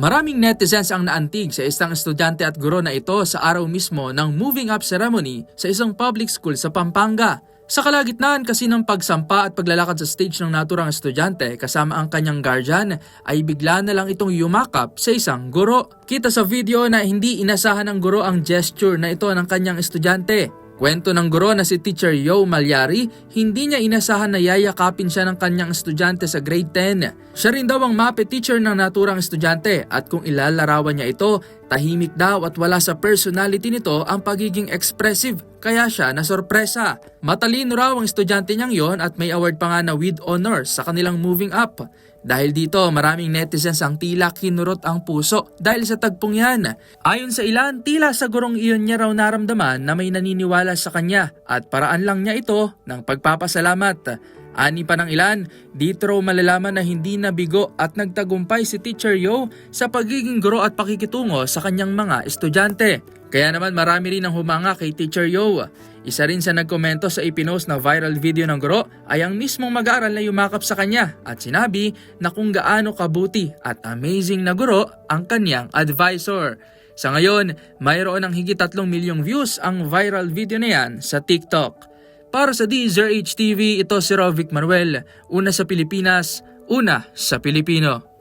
Maraming netizens ang naantig sa isang estudyante at guro na ito sa araw mismo ng moving up ceremony sa isang public school sa Pampanga. Sa kalagitnaan kasi ng pagsampa at paglalakad sa stage ng naturang estudyante kasama ang kanyang guardian ay bigla na lang itong yumakap sa isang guro. Kita sa video na hindi inasahan ng guro ang gesture na ito ng kanyang estudyante. Kwento ng guro na si Teacher Yo Malyari, hindi niya inasahan na yayakapin siya ng kanyang estudyante sa grade 10. Siya rin daw ang MAPE teacher ng naturang estudyante at kung ilalarawan niya ito, tahimik daw at wala sa personality nito ang pagiging expressive, kaya siya nasorpresa. Matalino raw ang estudyante niyang yon at may award pa nga na with honors sa kanilang moving up. Dahil dito, maraming netizens ang tila kinurot ang puso dahil sa tagpong yan. Ayon sa ilan, tila sa gurong iyon niya raw naramdaman na may naniniwala sa kanya at paraan lang niya ito ng pagpapasalamat. Ani pa ng ilan, dito raw malalaman na hindi nabigo at nagtagumpay si Teacher Yo sa pagiging guro at pakikitungo sa kanyang mga estudyante. Kaya naman marami rin ang humanga kay Teacher Yo. Isa rin sa nagkomento sa ipinost na viral video ng guro ay ang mismong mag-aaral na yumakap sa kanya at sinabi na kung gaano kabuti at amazing na guro ang kanyang advisor. Sa ngayon, mayroon ng higit 3 milyong views ang viral video na yan sa TikTok. Para sa DZRH TV, ito si Rovic Manuel. Una sa Pilipinas, una sa Pilipino.